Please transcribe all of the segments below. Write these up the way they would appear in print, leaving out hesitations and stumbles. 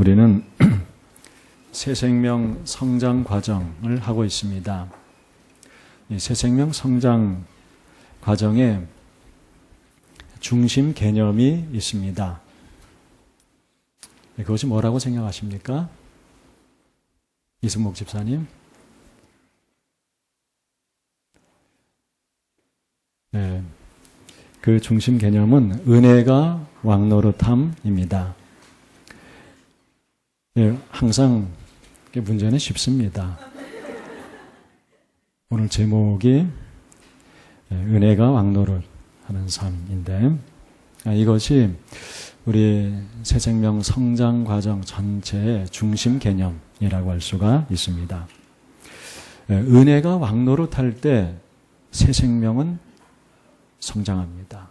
우리는 새생명 성장 과정을 하고 있습니다. 이 새생명 성장 과정에 중심 개념이 있습니다. 그것이 뭐라고 생각하십니까? 이승목 집사님? 네, 그 중심 개념은 은혜가 왕노릇함입니다. 네, 항상 문제는 쉽습니다. 오늘 제목이 은혜가 왕노릇하는 삶인데, 이것이 우리 새생명 성장 과정 전체의 중심 개념이라고 할 수가 있습니다. 은혜가 왕노릇할 때 새생명은 성장합니다.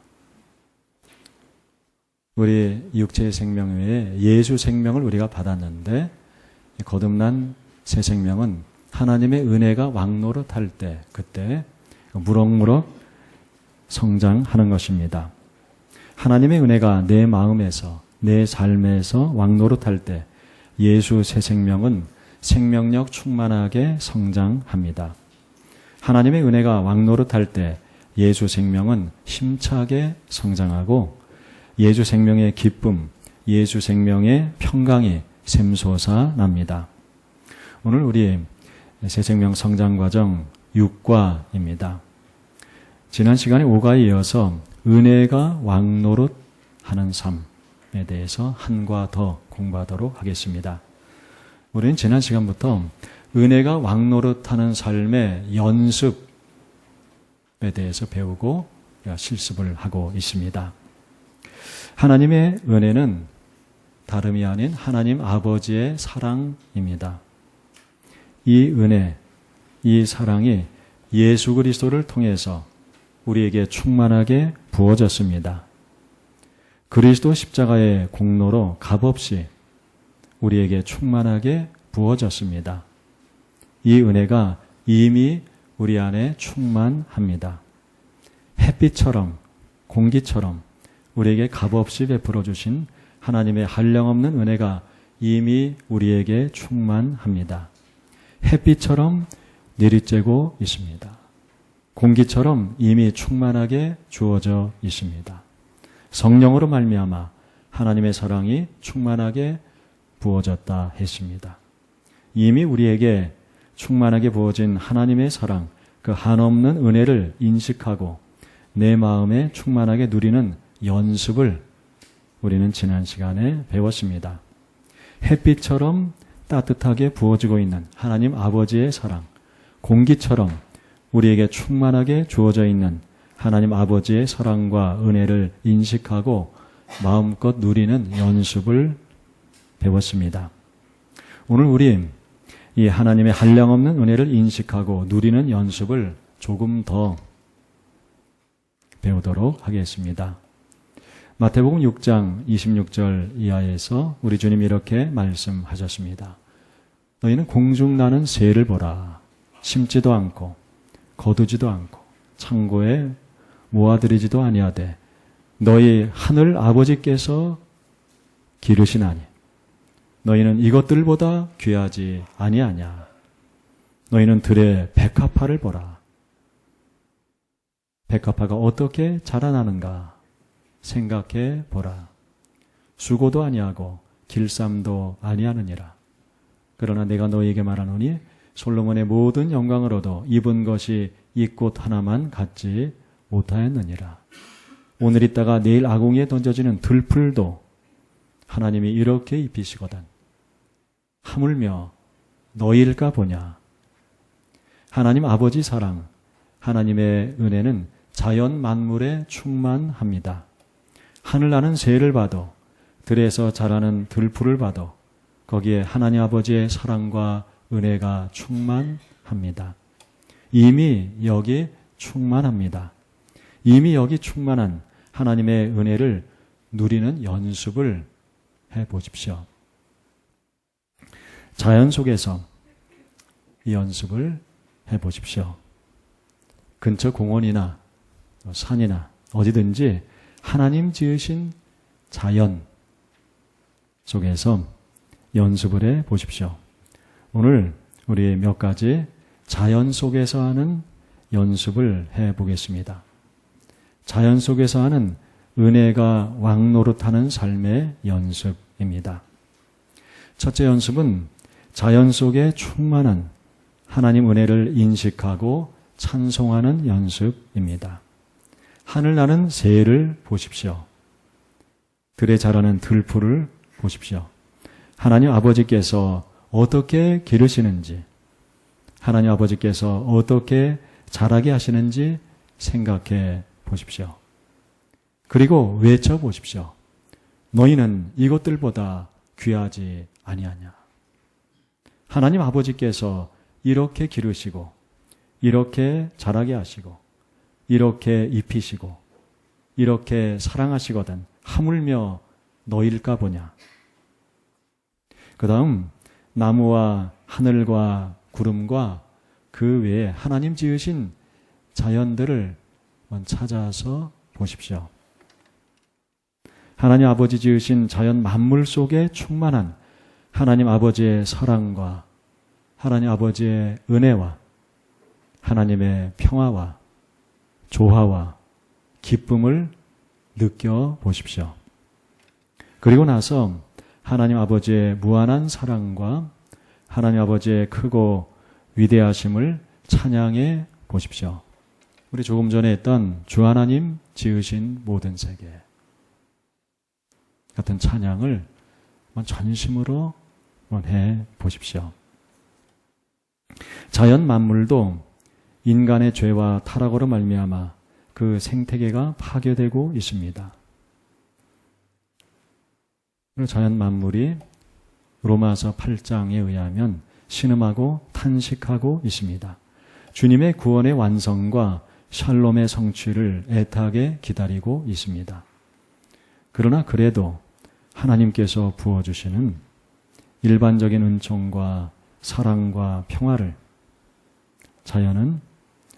우리 육체의 생명 외에 예수 생명을 우리가 받았는데 거듭난 새 생명은 하나님의 은혜가 왕노릇할 때 그때 무럭무럭 성장하는 것입니다. 하나님의 은혜가 내 마음에서 내 삶에서 왕노릇할 때 예수 새 생명은 생명력 충만하게 성장합니다. 하나님의 은혜가 왕노릇할 때 예수 생명은 힘차게 성장하고 예수 생명의 기쁨, 예수 생명의 평강이 샘솟아 납니다. 오늘 우리 새생명 성장과정 6과입니다. 지난 시간에 5과에 이어서 은혜가 왕노릇하는 삶에 대해서 한 과 더 공부하도록 하겠습니다. 우리는 지난 시간부터 은혜가 왕노릇하는 삶의 연습에 대해서 배우고 실습을 하고 있습니다. 하나님의 은혜는 다름이 아닌 하나님 아버지의 사랑입니다. 이 은혜, 이 사랑이 예수 그리스도를 통해서 우리에게 충만하게 부어졌습니다. 그리스도 십자가의 공로로 값없이 우리에게 충만하게 부어졌습니다. 이 은혜가 이미 우리 안에 충만합니다. 햇빛처럼, 공기처럼 우리에게 값없이 베풀어 주신 하나님의 한량없는 은혜가 이미 우리에게 충만합니다. 햇빛처럼 내리쬐고 있습니다. 공기처럼 이미 충만하게 주어져 있습니다. 성령으로 말미암아 하나님의 사랑이 충만하게 부어졌다 했습니다. 이미 우리에게 충만하게 부어진 하나님의 사랑, 그 한없는 은혜를 인식하고 내 마음에 충만하게 누리는 연습을 우리는 지난 시간에 배웠습니다. 햇빛처럼 따뜻하게 부어지고 있는 하나님 아버지의 사랑, 공기처럼 우리에게 충만하게 주어져 있는 하나님 아버지의 사랑과 은혜를 인식하고 마음껏 누리는 연습을 배웠습니다. 오늘 우리 이 하나님의 한량없는 은혜를 인식하고 누리는 연습을 조금 더 배우도록 하겠습니다. 마태복음 6장 26절 이하에서 우리 주님이 이렇게 말씀하셨습니다. 너희는 공중 나는 새를 보라. 심지도 않고 거두지도 않고 창고에 모아들이지도 아니하되 너희 하늘 아버지께서 기르시나니 너희는 이것들보다 귀하지 아니하냐. 너희는 들의 백합화를 보라. 백합화가 어떻게 자라나는가 생각해 보라. 수고도 아니하고 길쌈도 아니하느니라. 그러나 내가 너희에게 말하노니 솔로몬의 모든 영광을 얻어 입은 것이 이 꽃 하나만 갖지 못하였느니라. 오늘 있다가 내일 아궁이에 던져지는 들풀도 하나님이 이렇게 입히시거든 하물며 너희일까 보냐. 하나님 아버지 사랑, 하나님의 은혜는 자연 만물에 충만합니다. 하늘 나는 새를 봐도 들에서 자라는 들풀을 봐도 거기에 하나님 아버지의 사랑과 은혜가 충만합니다. 이미 여기 충만합니다. 이미 여기 충만한 하나님의 은혜를 누리는 연습을 해보십시오. 자연 속에서 이 연습을 해보십시오. 근처 공원이나 산이나 어디든지 하나님 지으신 자연 속에서 연습을 해 보십시오. 오늘 우리 몇 가지 자연 속에서 하는 연습을 해 보겠습니다. 자연 속에서 하는 은혜가 왕노릇하는 삶의 연습입니다. 첫째 연습은 자연 속에 충만한 하나님 은혜를 인식하고 찬송하는 연습입니다. 하늘 나는 새를 보십시오. 들에 자라는 들풀을 보십시오. 하나님 아버지께서 어떻게 기르시는지, 하나님 아버지께서 어떻게 자라게 하시는지 생각해 보십시오. 그리고 외쳐 보십시오. 너희는 이것들보다 귀하지 아니하냐. 하나님 아버지께서 이렇게 기르시고, 이렇게 자라게 하시고, 이렇게 입히시고, 이렇게 사랑하시거든 하물며 너일까 보냐. 그 다음 나무와 하늘과 구름과 그 외에 하나님 지으신 자연들을 찾아서 보십시오. 하나님 아버지 지으신 자연 만물 속에 충만한 하나님 아버지의 사랑과 하나님 아버지의 은혜와 하나님의 평화와 조화와 기쁨을 느껴보십시오. 그리고 나서 하나님 아버지의 무한한 사랑과 하나님 아버지의 크고 위대하심을 찬양해 보십시오. 우리 조금 전에 했던 주 하나님 지으신 모든 세계 같은 찬양을 전심으로 해 보십시오. 자연 만물도 인간의 죄와 타락으로 말미암아 그 생태계가 파괴되고 있습니다. 자연 만물이 로마서 8장에 의하면 신음하고 탄식하고 있습니다. 주님의 구원의 완성과 샬롬의 성취를 애타게 기다리고 있습니다. 그러나 그래도 하나님께서 부어주시는 일반적인 은총과 사랑과 평화를 자연은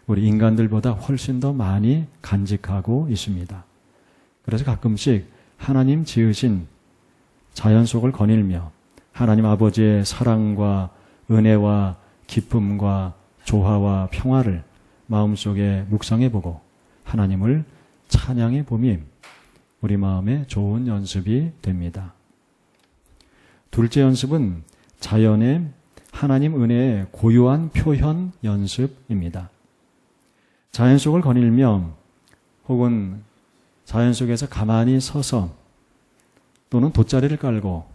우리 인간들보다 훨씬 더 많이 간직하고 있습니다. 그래서 가끔씩 하나님 지으신 자연 속을 거닐며 하나님 아버지의 사랑과 은혜와 기쁨과 조화와 평화를 마음속에 묵상해보고 하나님을 찬양해 봄이 우리 마음에 좋은 연습이 됩니다. 둘째 연습은 자연의 하나님 은혜의 고유한 표현 연습입니다. 자연 속을 거닐며 혹은 자연 속에서 가만히 서서 또는 돗자리를 깔고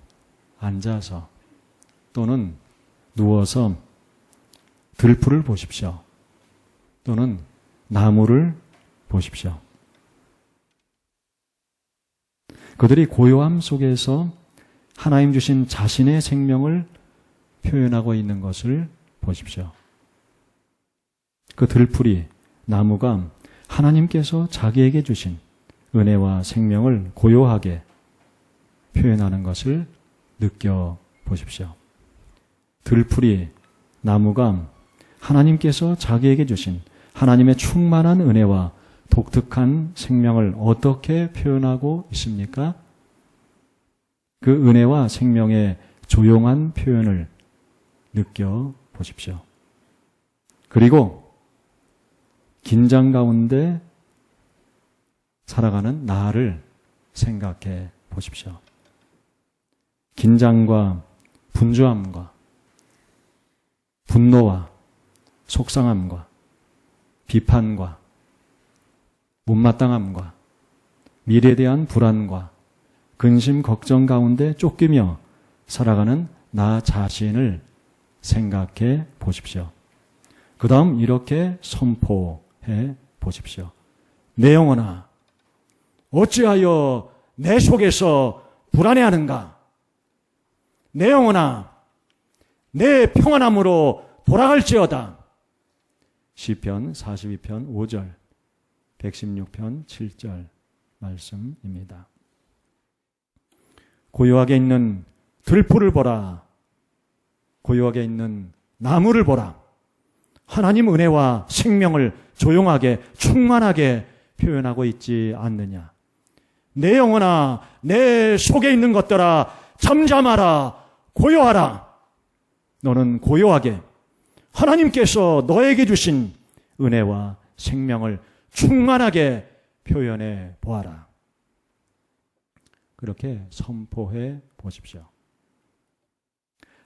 앉아서 또는 누워서 들풀을 보십시오. 또는 나무를 보십시오. 그들이 고요함 속에서 하나님 주신 자신의 생명을 표현하고 있는 것을 보십시오. 그 들풀이, 나무가 하나님께서 자기에게 주신 은혜와 생명을 고요하게 표현하는 것을 느껴보십시오. 들풀이, 나무가 하나님께서 자기에게 주신 하나님의 충만한 은혜와 독특한 생명을 어떻게 표현하고 있습니까? 그 은혜와 생명의 조용한 표현을 느껴보십시오. 그리고 긴장 가운데 살아가는 나를 생각해 보십시오. 긴장과 분주함과 분노와 속상함과 비판과 못마땅함과 미래에 대한 불안과 근심, 걱정 가운데 쫓기며 살아가는 나 자신을 생각해 보십시오. 그 다음 이렇게 선포해 보십시오. 내 영혼아, 어찌하여 내 속에서 불안해하는가? 내 영혼아, 내 평안함으로 돌아갈지어다. 시편 42편 5절, 116편 7절 말씀입니다. 고요하게 있는 들풀을 보라. 고요하게 있는 나무를 보라. 하나님 은혜와 생명을 조용하게 충만하게 표현하고 있지 않느냐. 내 영혼아, 내 속에 있는 것들아 잠잠하라. 고요하라. 너는 고요하게 하나님께서 너에게 주신 은혜와 생명을 충만하게 표현해 보아라. 그렇게 선포해 보십시오.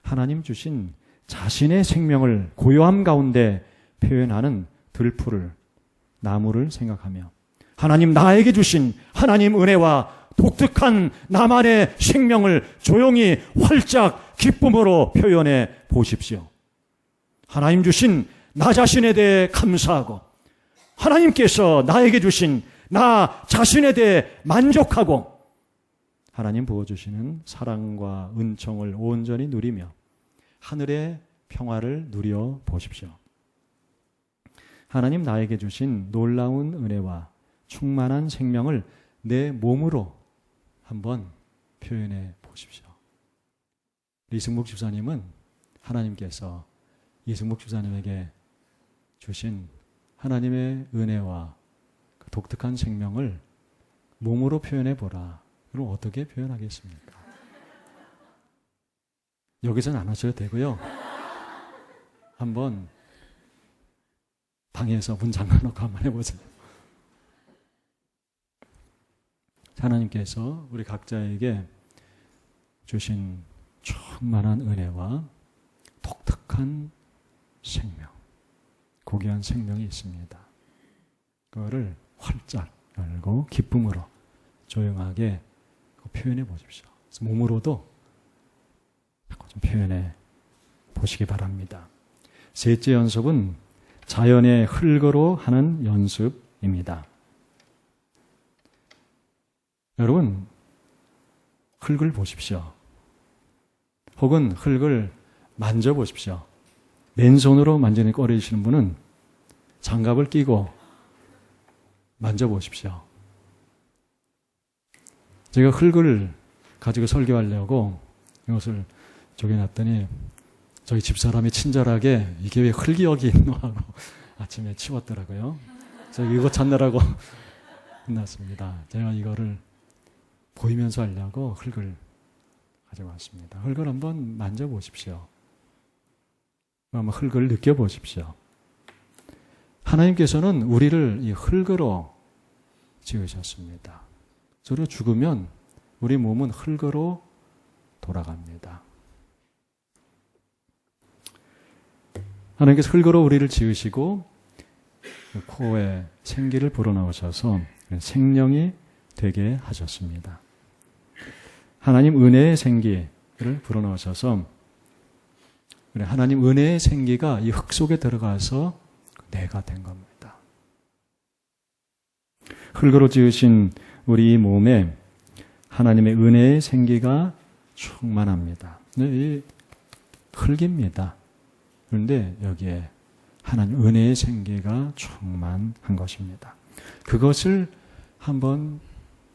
하나님 주신 자신의 생명을 고요함 가운데 표현하는 들풀을, 나무를 생각하며 하나님 나에게 주신 하나님 은혜와 독특한 나만의 생명을 조용히 활짝 기쁨으로 표현해 보십시오. 하나님 주신 나 자신에 대해 감사하고 하나님께서 나에게 주신 나 자신에 대해 만족하고 하나님 부어주시는 사랑과 은총을 온전히 누리며 하늘의 평화를 누려 보십시오. 하나님 나에게 주신 놀라운 은혜와 충만한 생명을 내 몸으로 한번 표현해 보십시오. 이승복 집사님은 하나님께서 이승복 집사님에게 주신 하나님의 은혜와 그 독특한 생명을 몸으로 표현해 보라. 그럼 어떻게 표현하겠습니까? 여기서는 안 하셔도 되고요. 한번 방에서 문 잠가놓고 한번 해보세요. 하나님께서 우리 각자에게 주신 충만한 은혜와 독특한 생명, 고귀한 생명이 있습니다. 그거를 활짝 열고 기쁨으로 조용하게 표현해 보십시오. 그래서 몸으로도 좀 표현해 보시기 바랍니다. 셋째 연습은 자연의 흙으로 하는 연습입니다. 여러분, 흙을 보십시오. 혹은 흙을 만져보십시오. 맨손으로 만지는 꺼려지시는 분은 장갑을 끼고 만져보십시오. 제가 흙을 가지고 설교하려고 이것을 쪼개놨더니 저희 집사람이 친절하게 이게 왜 흙이 여기 있노 하고 아침에 치웠더라고요. 저 이거 찾느라고 끝났습니다. 제가 이거를 보이면서 하려고 흙을 가져왔습니다. 흙을 한번 만져보십시오. 한번 흙을 느껴보십시오. 하나님께서는 우리를 이 흙으로 지으셨습니다. 저로 죽으면 우리 몸은 흙으로 돌아갑니다. 하나님께서 흙으로 우리를 지으시고 코에 생기를 불어넣으셔서 생명이 되게 하셨습니다. 하나님 은혜의 생기를 불어넣으셔서 하나님 은혜의 생기가 이 흙 속에 들어가서 내가 된 겁니다. 흙으로 지으신 우리 몸에 하나님의 은혜의 생기가 충만합니다. 이 흙입니다. 그런데 여기에 하나님 은혜의 생기가 충만한 것입니다. 그것을 한번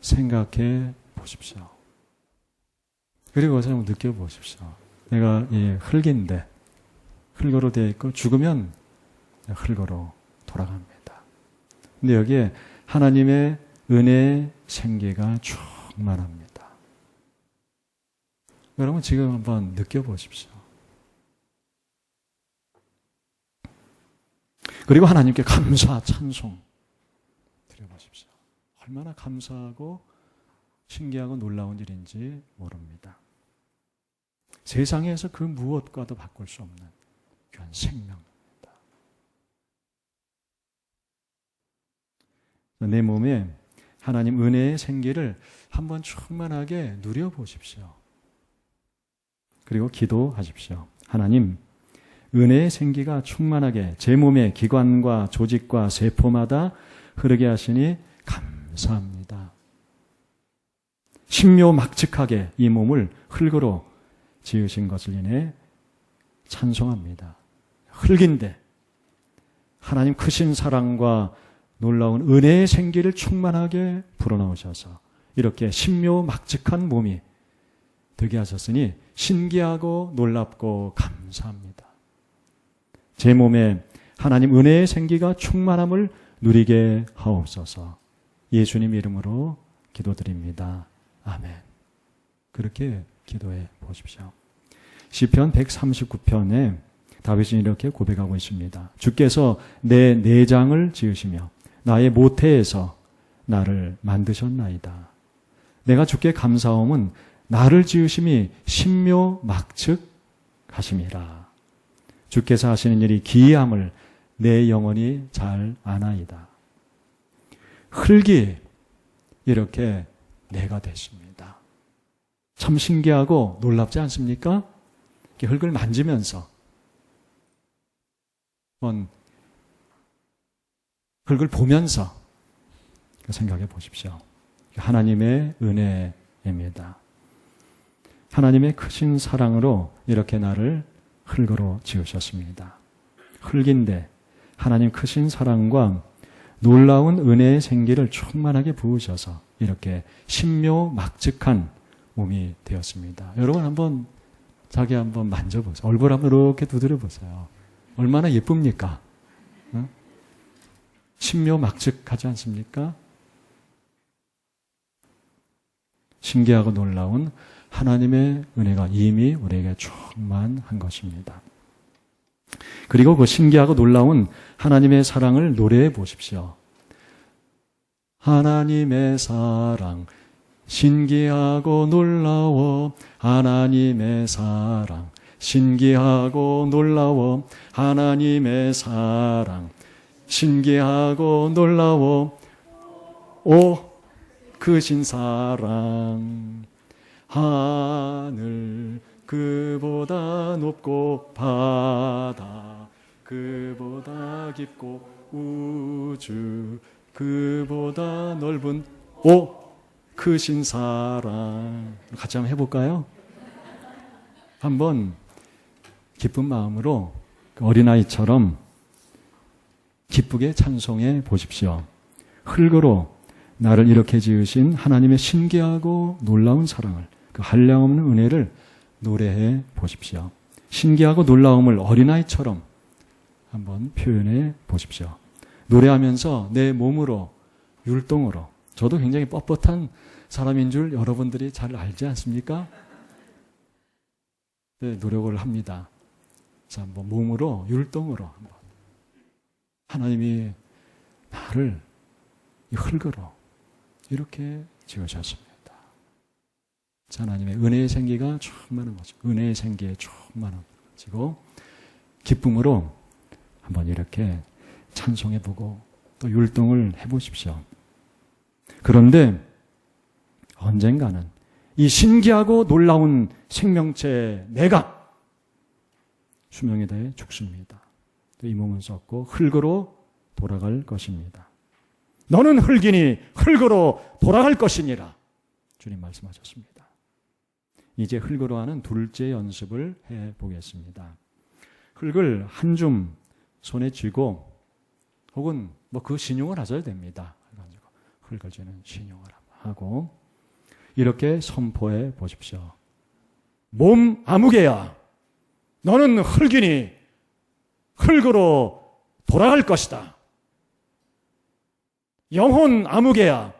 생각해 보십시오. 그리고 그것을 한번 느껴보십시오. 내가 이 흙인데 흙으로 되어 있고 죽으면 흙으로 돌아갑니다. 근데 여기에 하나님의 은혜의 생기가 충만합니다. 여러분 지금 한번 느껴보십시오. 그리고 하나님께 감사, 찬송 드려보십시오. 얼마나 감사하고 신기하고 놀라운 일인지 모릅니다. 세상에서 그 무엇과도 바꿀 수 없는 귀한 생명입니다. 내 몸에 하나님 은혜의 생기를 한번 충만하게 누려보십시오. 그리고 기도하십시오. 하나님, 은혜의 생기가 충만하게 제 몸의 기관과 조직과 세포마다 흐르게 하시니 감사합니다. 신묘막측하게 이 몸을 흙으로 지으신 것을 인해 찬송합니다. 흙인데 하나님 크신 사랑과 놀라운 은혜의 생기를 충만하게 불어넣으셔서 이렇게 신묘막측한 몸이 되게 하셨으니 신기하고 놀랍고 감사합니다. 제 몸에 하나님 은혜의 생기가 충만함을 누리게 하옵소서. 예수님 이름으로 기도드립니다. 아멘. 그렇게 기도해 보십시오. 시편 139편에 다윗은 이렇게 고백하고 있습니다. 주께서 내 내장을 지으시며 나의 모태에서 나를 만드셨나이다. 내가 주께 감사함은 나를 지으심이 신묘막측하심이라. 주께서 하시는 일이 기이함을 내 영혼이 잘 아나이다. 흙이 이렇게 내가 됐습니다. 참 신기하고 놀랍지 않습니까? 이렇게 흙을 만지면서 흙을 보면서 생각해 보십시오. 하나님의 은혜입니다. 하나님의 크신 사랑으로 이렇게 나를 흙으로 지으셨습니다. 흙인데 하나님 크신 사랑과 놀라운 은혜의 생기를 충만하게 부으셔서 이렇게 신묘막측한 몸이 되었습니다. 여러분 한번 자기 한번 만져보세요. 얼굴 한번 이렇게 두드려 보세요. 얼마나 예쁩니까? 응? 신묘막측하지 않습니까? 신기하고 놀라운 하나님의 은혜가 이미 우리에게 충만한 것입니다. 그리고 그 신기하고 놀라운 하나님의 사랑을 노래해 보십시오. 하나님의 사랑 신기하고 놀라워 하나님의 사랑 신기하고 놀라워 하나님의 사랑 신기하고 놀라워 오 크신 사랑 하늘 그보다 높고 바다 그보다 깊고 우주 그보다 넓은 오 크신 사랑 같이 한번 해볼까요? 한번 기쁜 마음으로 어린아이처럼 기쁘게 찬송해 보십시오. 흙으로 나를 이렇게 지으신 하나님의 신기하고 놀라운 사랑을 그 한량없는 은혜를 노래해 보십시오. 신기하고 놀라움을 어린아이처럼 한번 표현해 보십시오. 노래하면서 내 몸으로 율동으로 저도 굉장히 뻣뻣한 사람인 줄 여러분들이 잘 알지 않습니까? 네, 노력을 합니다. 자, 한번 몸으로 율동으로 한번 하나님이 나를 이 흙으로 이렇게 지으셨습니다. 자, 하나님의 은혜의 생기가 충만한 거죠. 은혜의 생기에 충만한 거지고 기쁨으로 한번 이렇게 찬송해보고 또 율동을 해보십시오. 그런데 언젠가는 이 신기하고 놀라운 생명체 내가 수명에 대해 죽습니다. 또 이 몸은 썩고 흙으로 돌아갈 것입니다. 너는 흙이니 흙으로 돌아갈 것이니라. 주님 말씀하셨습니다. 이제 흙으로 하는 둘째 연습을 해보겠습니다. 흙을 한 줌 손에 쥐고 혹은 뭐 그 신용을 하셔야 됩니다. 그래가지고 흙을 쥐는 신용을 하고 이렇게 선포해 보십시오. 몸 아무개야 너는 흙이니 흙으로 돌아갈 것이다. 영혼 아무개야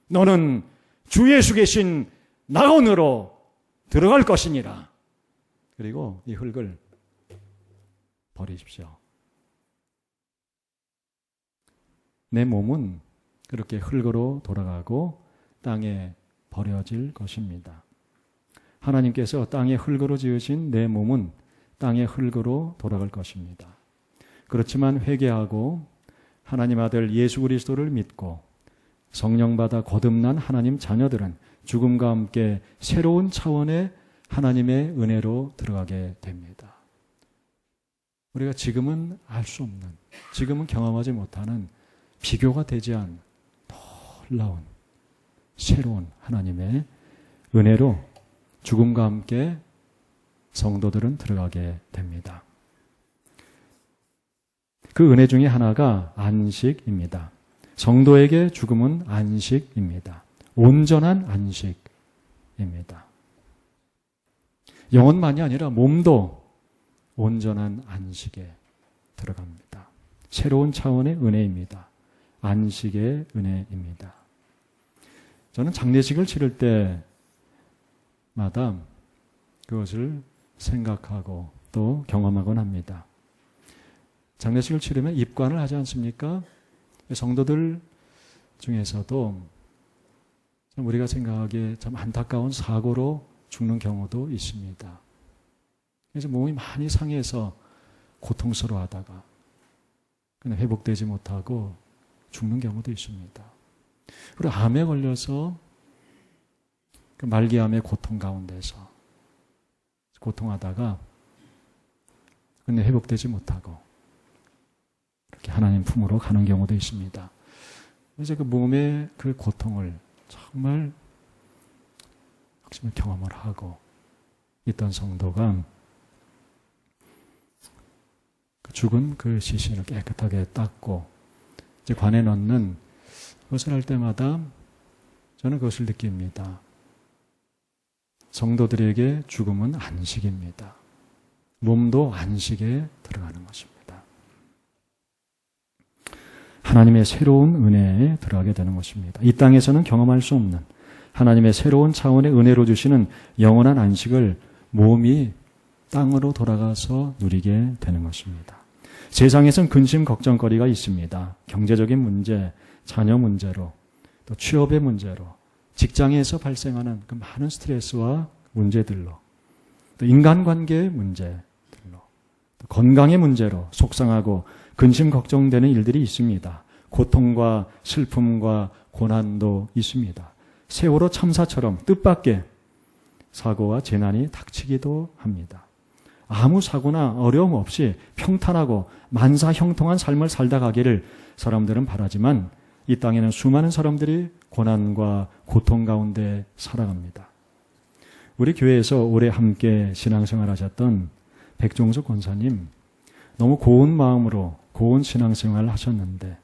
너는 주 예수 계신 낙원으로 들어갈 것이니라. 그리고 이 흙을 버리십시오. 내 몸은 그렇게 흙으로 돌아가고 땅에 버려질 것입니다. 하나님께서 땅에 흙으로 지으신 내 몸은 땅의 흙으로 돌아갈 것입니다. 그렇지만 회개하고 하나님 아들 예수 그리스도를 믿고 성령 받아 거듭난 하나님 자녀들은 죽음과 함께 새로운 차원의 하나님의 은혜로 들어가게 됩니다. 우리가 지금은 알 수 없는, 지금은 경험하지 못하는 비교가 되지 않은 놀라운 새로운 하나님의 은혜로 죽음과 함께 성도들은 들어가게 됩니다. 그 은혜 중에 하나가 안식입니다. 성도에게 죽음은 안식입니다. 온전한 안식입니다. 영혼만이 아니라 몸도 온전한 안식에 들어갑니다. 새로운 차원의 은혜입니다. 안식의 은혜입니다. 저는 장례식을 치를 때마다 그것을 생각하고 또 경험하곤 합니다. 장례식을 치르면 입관을 하지 않습니까? 성도들 중에서도 참 우리가 생각하기에 참 안타까운 사고로 죽는 경우도 있습니다. 그래서 몸이 많이 상해서 고통스러워하다가 그냥 회복되지 못하고 죽는 경우도 있습니다. 그리고 암에 걸려서 그 말기암의 고통 가운데서 고통하다가 근데 회복되지 못하고 이렇게 하나님 품으로 가는 경우도 있습니다. 그래서 그 몸의 그 고통을 정말 경험을 하고 있던 성도가 죽은 그 시신을 깨끗하게 닦고 이제 관에 넣는 그것을 할 때마다 저는 그것을 느낍니다. 성도들에게 죽음은 안식입니다. 몸도 안식에 들어가는 것입니다. 하나님의 새로운 은혜에 들어가게 되는 것입니다. 이 땅에서는 경험할 수 없는 하나님의 새로운 차원의 은혜로 주시는 영원한 안식을 몸이 땅으로 돌아가서 누리게 되는 것입니다. 세상에선 근심 걱정거리가 있습니다. 경제적인 문제, 자녀 문제로, 또 취업의 문제로, 직장에서 발생하는 그 많은 스트레스와 문제들로, 또 인간관계의 문제들로, 또 건강의 문제로 속상하고 근심 걱정되는 일들이 있습니다. 고통과 슬픔과 고난도 있습니다. 세월호 참사처럼 뜻밖의 사고와 재난이 닥치기도 합니다. 아무 사고나 어려움 없이 평탄하고 만사형통한 삶을 살다 가기를 사람들은 바라지만 이 땅에는 수많은 사람들이 고난과 고통 가운데 살아갑니다. 우리 교회에서 오래 함께 신앙생활 하셨던 백종석 권사님, 너무 고운 마음으로 고운 신앙생활을 하셨는데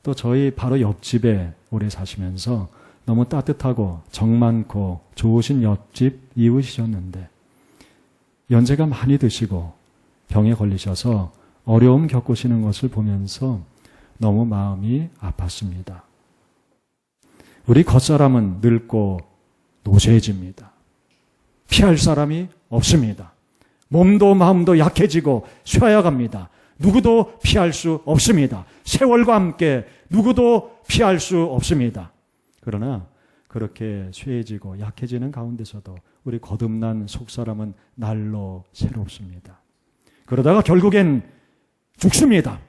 또 저희 바로 옆집에 오래 사시면서 너무 따뜻하고 정 많고 좋으신 옆집 이웃이셨는데 연세가 많이 드시고 병에 걸리셔서 어려움 겪으시는 것을 보면서 너무 마음이 아팠습니다. 우리 겉사람은 늙고 노쇠해집니다. 피할 사람이 없습니다. 몸도 마음도 약해지고 쇠약합니다. 누구도 피할 수 없습니다. 세월과 함께 누구도 피할 수 없습니다. 그러나 그렇게 쇠해지고 약해지는 가운데서도 우리 거듭난 속사람은 날로 새롭습니다. 그러다가 결국엔 죽습니다.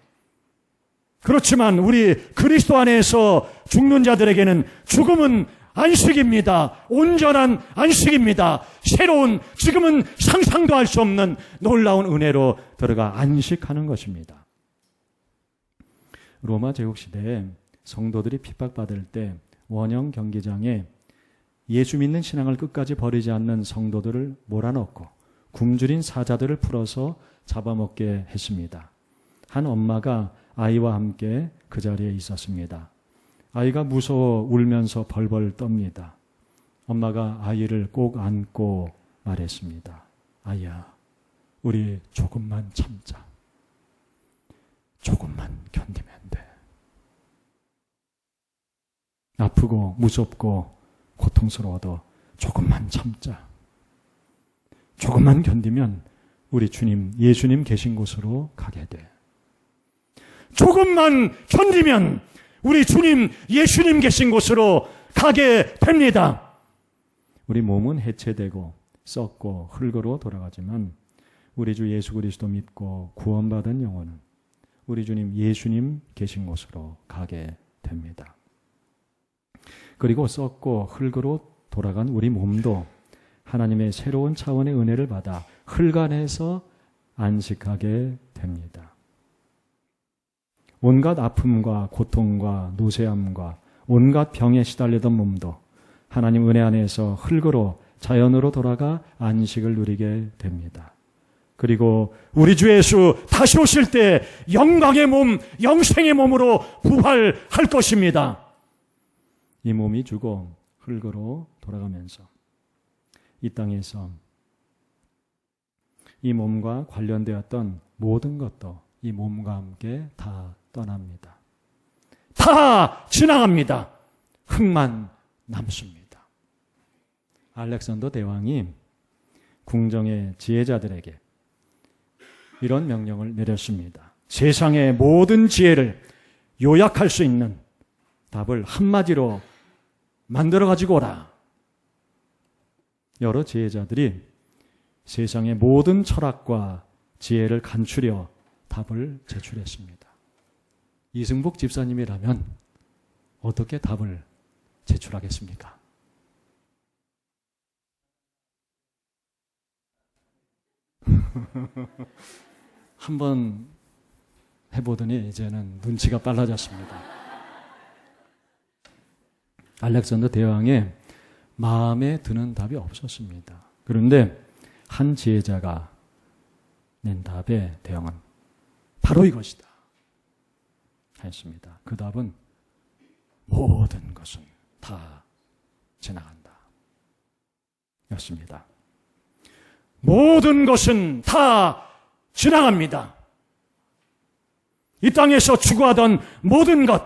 그렇지만 우리 그리스도 안에서 죽는 자들에게는 죽음은 안식입니다. 온전한 안식입니다. 새로운, 지금은 상상도 할 수 없는 놀라운 은혜로 들어가 안식하는 것입니다. 로마 제국시대에 성도들이 핍박받을 때 원형 경기장에 예수 믿는 신앙을 끝까지 버리지 않는 성도들을 몰아넣고 굶주린 사자들을 풀어서 잡아먹게 했습니다. 한 엄마가 아이와 함께 그 자리에 있었습니다. 아이가 무서워 울면서 벌벌 떱니다. 엄마가 아이를 꼭 안고 말했습니다. 아이야, 우리 조금만 참자. 조금만 견디면 돼. 아프고 무섭고 고통스러워도 조금만 참자. 조금만 견디면 우리 주님, 예수님 계신 곳으로 가게 돼. 조금만 견디면 우리 주님, 예수님 계신 곳으로 가게 됩니다. 우리 몸은 해체되고 썩고 흙으로 돌아가지만 우리 주 예수 그리스도 믿고 구원받은 영혼은 우리 주님, 예수님 계신 곳으로 가게 됩니다. 그리고 썩고 흙으로 돌아간 우리 몸도 하나님의 새로운 차원의 은혜를 받아 흙 안에서 안식하게 됩니다. 온갖 아픔과 고통과 노쇠함과 온갖 병에 시달리던 몸도 하나님 은혜 안에서 흙으로 자연으로 돌아가 안식을 누리게 됩니다. 그리고 우리 주 예수 다시 오실 때 영광의 몸, 영생의 몸으로 부활할 것입니다. 이 몸이 죽어 흙으로 돌아가면서 이 땅에서 이 몸과 관련되었던 모든 것도 이 몸과 함께 다 떠납니다. 다 지나갑니다. 흙만 남습니다. 알렉산더 대왕이 궁정의 지혜자들에게 이런 명령을 내렸습니다. 세상의 모든 지혜를 요약할 수 있는 답을 한마디로 만들어 가지고 오라. 여러 지혜자들이 세상의 모든 철학과 지혜를 간추려 답을 제출했습니다. 이승복 집사님이라면 어떻게 답을 제출하겠습니까? 한번 해보더니 이제는 눈치가 빨라졌습니다. 알렉산더 대왕의 마음에 드는 답이 없었습니다. 그런데 한 지혜자가 낸 답에 대왕은 바로 이것이다 했습니다. 그 답은 모든 것은 다 지나간다 였습니다. 모든 것은 다 지나갑니다. 이 땅에서 추구하던 모든 것,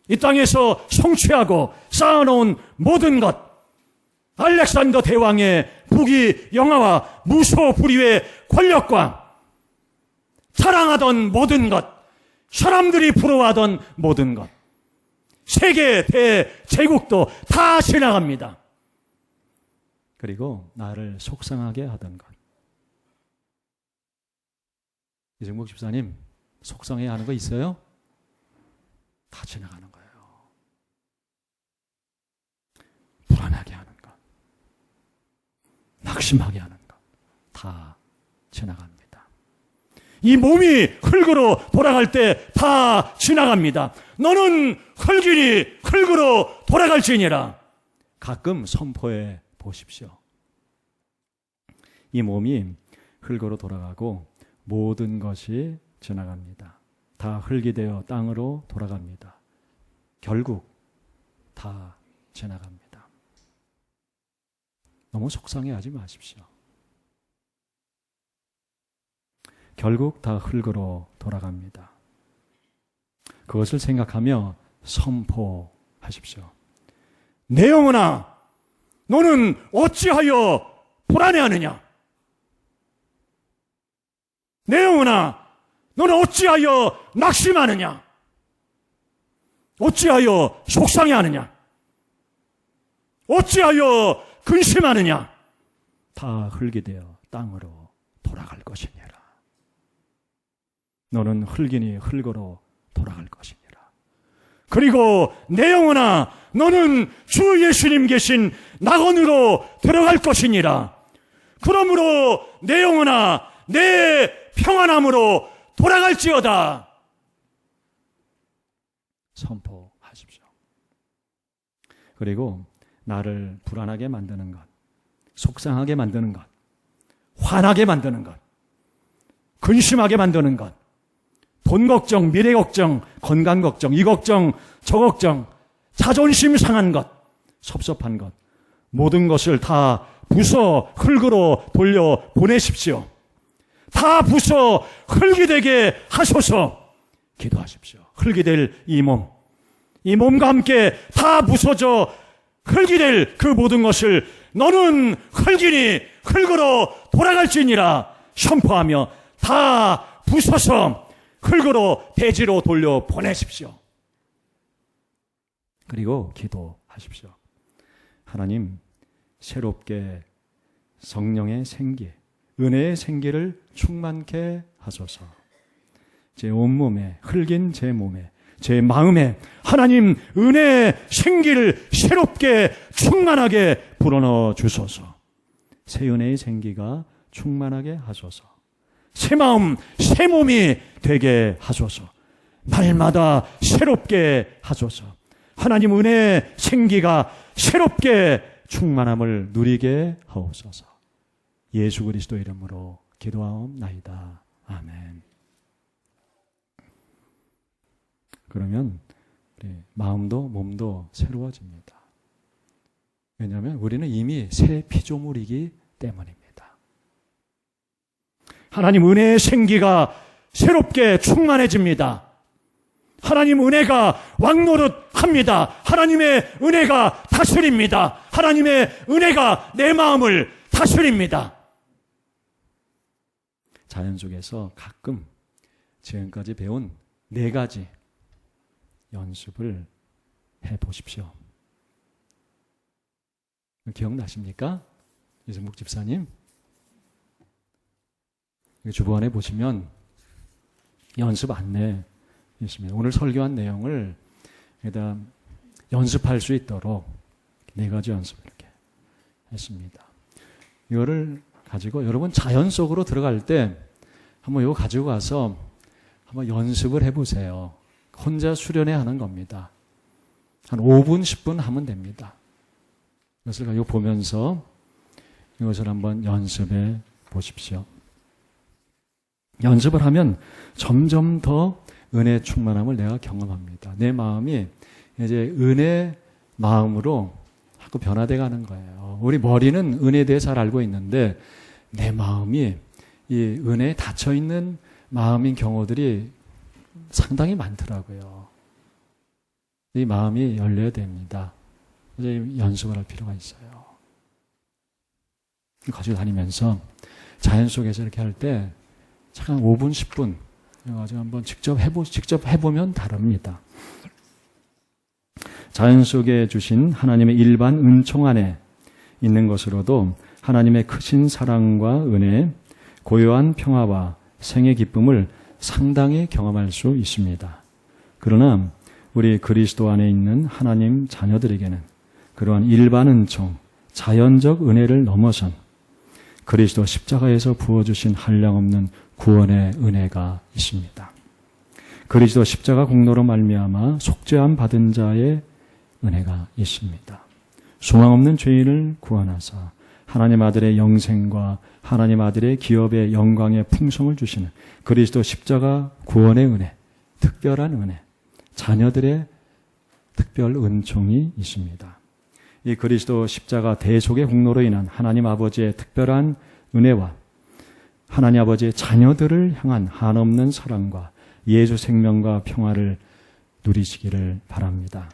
이 땅에서 성취하고 쌓아놓은 모든 것, 알렉산더 대왕의 부귀 영화와 무소불위의 권력과 사랑하던 모든 것, 사람들이 부러워하던 모든 것, 세계 대제국도 다 지나갑니다. 그리고 나를 속상하게 하던 것. 이승복 집사님, 속상해하는 거 있어요? 다 지나가는 거예요. 불안하게 하는 것, 낙심하게 하는 것, 다 지나갑니다. 이 몸이 흙으로 돌아갈 때 다 지나갑니다. 너는 흙이니 흙으로 돌아갈지니라. 가끔 선포해 보십시오. 이 몸이 흙으로 돌아가고 모든 것이 지나갑니다. 다 흙이 되어 땅으로 돌아갑니다. 결국 다 지나갑니다. 너무 속상해하지 마십시오. 결국 다 흙으로 돌아갑니다. 그것을 생각하며 선포하십시오. 내 영혼아, 너는 어찌하여 불안해하느냐? 내 영혼아, 너는 어찌하여 낙심하느냐? 어찌하여 속상해하느냐? 어찌하여 근심하느냐? 다 흙이 되어 땅으로 돌아갈 것이니라. 너는 흙이니 흙으로 돌아갈 것이니라. 그리고 내 영혼아, 너는 주 예수님 계신 낙원으로 들어갈 것이니라. 그러므로 내 영혼아, 내 평안함으로 돌아갈지어다. 선포하십시오. 그리고 나를 불안하게 만드는 것, 속상하게 만드는 것, 화나게 만드는 것, 근심하게 만드는 것, 돈 걱정, 미래 걱정, 건강 걱정, 이 걱정, 저 걱정, 자존심 상한 것, 섭섭한 것, 모든 것을 다 부숴 흙으로 돌려 보내십시오. 다 부숴 흙이 되게 하소서. 기도하십시오. 흙이 될 이 몸, 이 몸과 함께 다 부숴져 흙이 될 그 모든 것을 너는 흙이니 흙으로 돌아갈지니라 선포하며 다 부숴서 흙으로 대지로 돌려 보내십시오. 그리고 기도하십시오. 하나님, 새롭게 성령의 생기, 은혜의 생기를 충만케 하소서. 제 온몸에, 흙인 제 몸에, 제 마음에 하나님 은혜의 생기를 새롭게 충만하게 불어넣어 주소서. 새 은혜의 생기가 충만하게 하소서. 새 마음, 새 몸이 되게 하소서. 날마다 새롭게 하소서. 하나님 은혜의 생기가 새롭게 충만함을 누리게 하옵소서. 예수 그리스도 이름으로 기도하옵나이다. 아멘. 그러면 우리 마음도 몸도 새로워집니다. 왜냐하면 우리는 이미 새 피조물이기 때문입니다. 하나님 은혜의 생기가 새롭게 충만해집니다. 하나님 은혜가 왕노릇합니다. 하나님의 은혜가 다스립니다. 하나님의 은혜가 내 마음을 다스립니다. 자연 속에서 가끔 지금까지 배운 4가지 연습을 해보십시오. 기억나십니까? 이승복 집사님? 주보안에 보시면 연습 안내 있습니다. 오늘 설교한 내용을 일단 연습할 수 있도록 4가지 연습을 이렇게 했습니다. 이거를 가지고 여러분 자연 속으로 들어갈 때 한번 이거 가지고 가서 한번 연습을 해보세요. 혼자 수련회 하는 겁니다. 한 5분, 10분 하면 됩니다. 이것을 가지고 보면서 이것을 한번 연습해 보십시오. 연습을 하면 점점 더 은혜 충만함을 내가 경험합니다. 내 마음이 이제 은혜 마음으로 자꾸 변화돼 가는 거예요. 우리 머리는 은혜에 대해 잘 알고 있는데 내 마음이 이 은혜에 닫혀 있는 마음인 경우들이 상당히 많더라고요. 이 마음이 열려야 됩니다. 그래서 연습을 할 필요가 있어요. 가지고 다니면서 자연 속에서 이렇게 할 때 잠깐 5분, 10분 가지고 한번 직접 해보면 다릅니다. 자연 속에 주신 하나님의 일반 은총 안에 있는 것으로도 하나님의 크신 사랑과 은혜, 고요한 평화와 생의 기쁨을 상당히 경험할 수 있습니다. 그러나 우리 그리스도 안에 있는 하나님 자녀들에게는 그러한 일반 은총, 자연적 은혜를 넘어선 그리스도 십자가에서 부어주신 한량없는 구원의 은혜가 있습니다. 그리스도 십자가 공로로 말미암아 속죄함 받은 자의 은혜가 있습니다. 소망 없는 죄인을 구원하사 하나님 아들의 영생과 하나님 아들의 기업의 영광의 풍성을 주시는 그리스도 십자가 구원의 은혜, 특별한 은혜, 자녀들의 특별 은총이 있습니다. 이 그리스도 십자가 대속의 공로로 인한 하나님 아버지의 특별한 은혜와 하나님 아버지의 자녀들을 향한 한없는 사랑과 예수 생명과 평화를 누리시기를 바랍니다.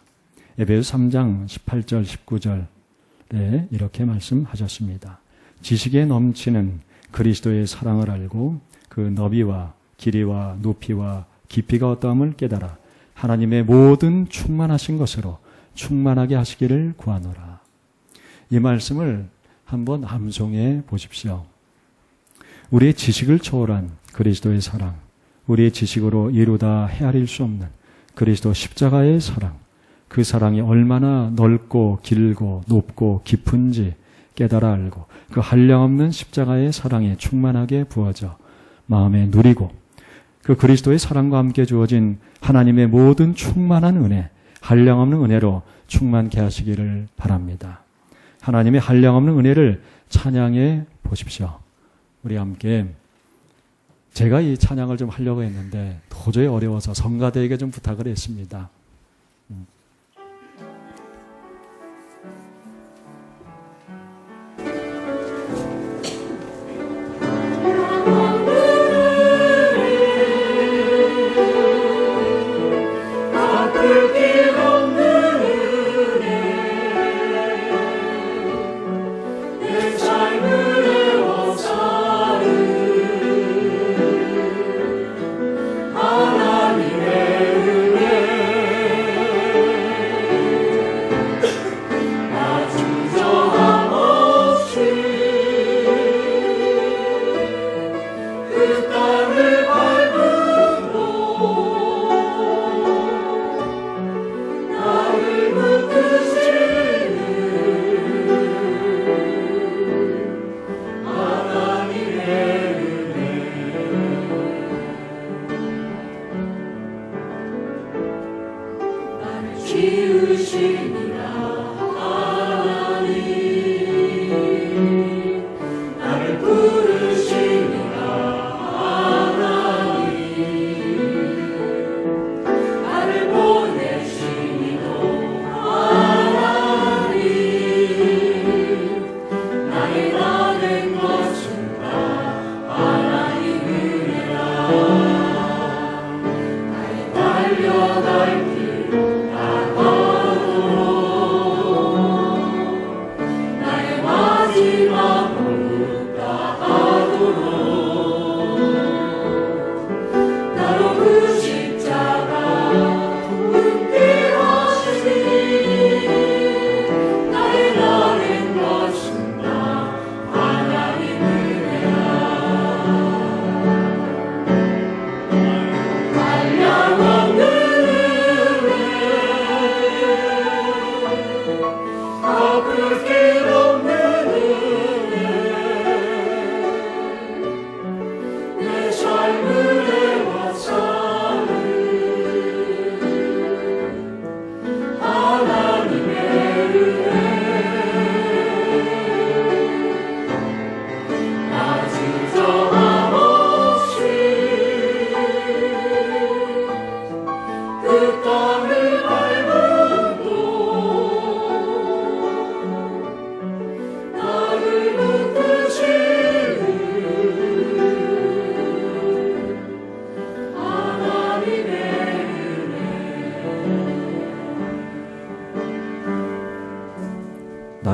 에베소 3장 18절 19절에 이렇게 말씀하셨습니다. 지식에 넘치는 그리스도의 사랑을 알고 그 너비와 길이와 높이와 깊이가 어떠함을 깨달아 하나님의 모든 충만하신 것으로 충만하게 하시기를 구하노라. 이 말씀을 한번 암송해 보십시오. 우리의 지식을 초월한 그리스도의 사랑, 우리의 지식으로 이루다 헤아릴 수 없는 그리스도 십자가의 사랑, 그 사랑이 얼마나 넓고 길고 높고 깊은지 깨달아 알고 그 한량없는 십자가의 사랑에 충만하게 부어져 마음에 누리고 그 그리스도의 사랑과 함께 주어진 하나님의 모든 충만한 은혜, 한량없는 은혜로 충만케 하시기를 바랍니다. 하나님의 한량없는 은혜를 찬양해 보십시오. 우리 함께 제가 이 찬양을 좀 하려고 했는데 도저히 어려워서 성가대에게 좀 부탁을 했습니다.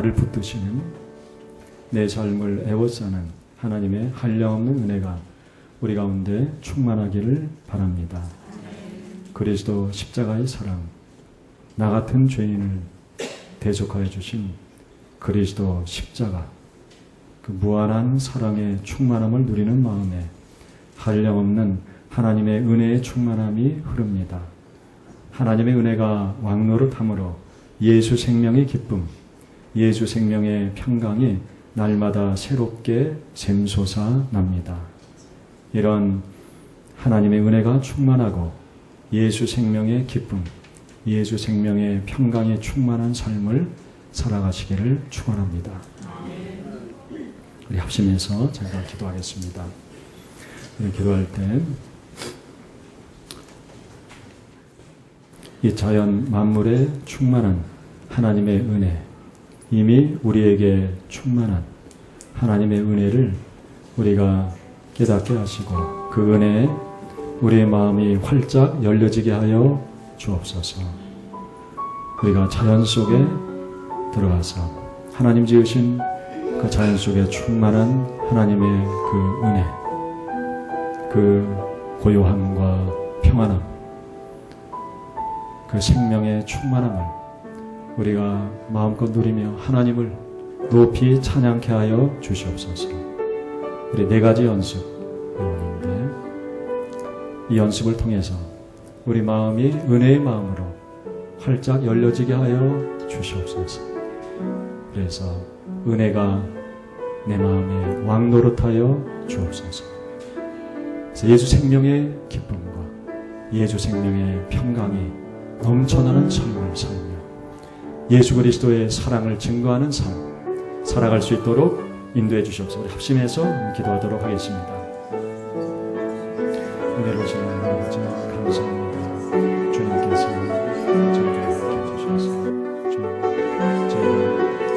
나를 붙드시는, 내 삶을 애워싸는 하나님의 한량없는 은혜가 우리 가운데 충만하기를 바랍니다. 그리스도 십자가의 사랑, 나 같은 죄인을 대속하여 주신 그리스도 십자가, 그 무한한 사랑의 충만함을 누리는 마음에 한량없는 하나님의 은혜의 충만함이 흐릅니다. 하나님의 은혜가 왕노릇함으로 예수 생명의 기쁨, 예수 생명의 평강이 날마다 새롭게 샘솟아 납니다. 이런 하나님의 은혜가 충만하고 예수 생명의 기쁨, 예수 생명의 평강에 충만한 삶을 살아가시기를 축원합니다. 우리 합심해서 제가 기도하겠습니다. 우리 기도할 때 이 자연 만물에 충만한 하나님의 은혜, 이미 우리에게 충만한 하나님의 은혜를 우리가 깨닫게 하시고 그 은혜에 우리의 마음이 활짝 열려지게 하여 주옵소서. 우리가 자연 속에 들어가서 하나님 지으신 그 자연 속에 충만한 하나님의 그 은혜, 그 고요함과 평안함, 그 생명의 충만함을 우리가 마음껏 누리며 하나님을 높이 찬양케 하여 주시옵소서. 우리 4가지 연습 배우는데 이 연습을 통해서 우리 마음이 은혜의 마음으로 활짝 열려지게 하여 주시옵소서. 그래서 은혜가 내 마음에 왕노릇하여 주옵소서. 그래서 예수 생명의 기쁨과 예수 생명의 평강이 넘쳐나는 삶을 살며 예수 그리스도의 사랑을 증거하는 삶 살아갈 수 있도록 인도해 주시옵소서. 우리 합심해서 기도하도록 하겠습니다. 은혜로우신 아버지 감사합니다. 주님께서 저희를 이렇게 해주셔서 저희가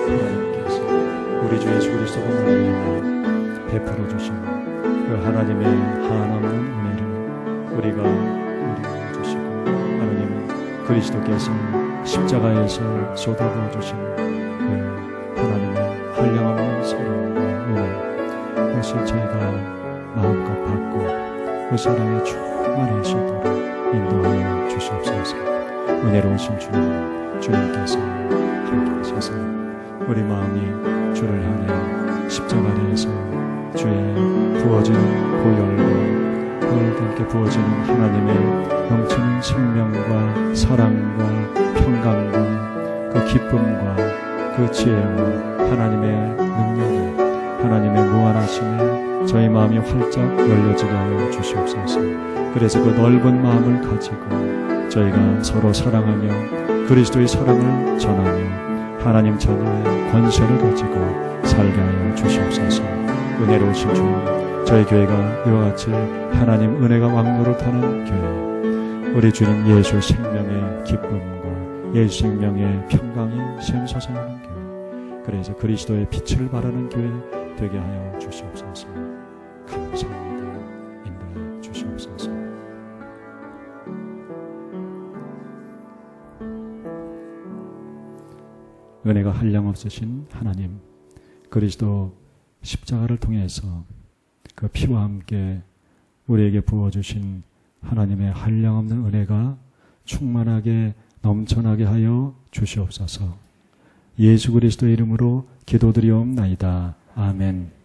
하나님께서 우리 주 예수 그리스도가 말미암아 베풀어 주신 그 하나님의 한없는 은혜를 우리가 누리게 주시고 하나님 그리스도께서 십자가에서 쏟아부어 주신 그 하나님의 한량없는 사랑과 은혜, 그것을 저희가 마음껏 받고 그 사랑에 충만할 수 있도록 인도하여 주시옵소서. 은혜로우신 주님께서 함께 하셔서 우리 마음이 주를 향해 십자가에서 주의 부어지는 보혈과 그와 함께 부어지는 하나님의 넘치는 생명과 사랑과 평강과 그 기쁨과 그 지혜와 하나님의 능력이 하나님의 무한하심에 저희 마음이 활짝 열려지게 하여 주시옵소서. 그래서 그 넓은 마음을 가지고 저희가 서로 사랑하며 그리스도의 사랑을 전하며 하나님 자녀의 권세를 가지고 살게 하여 주시옵소서. 은혜로우신 주님, 저희 교회가 이와 같이 하나님 은혜가 왕노릇하는 교회, 우리 주님 예수 생명의 기쁨과 예수 생명의 평강이 샘솟아나는 교회, 그래서 그리스도의 빛을 발하는 교회 되게 하여 주시옵소서. 감사합니다. 인도해 주시옵소서. 은혜가 한량없으신 하나님, 그리스도 십자가를 통해서 그 피와 함께 우리에게 부어주신 하나님의 한량없는 은혜가 충만하게 넘쳐나게 하여 주시옵소서. 예수 그리스도의 이름으로 기도드리옵나이다. 아멘.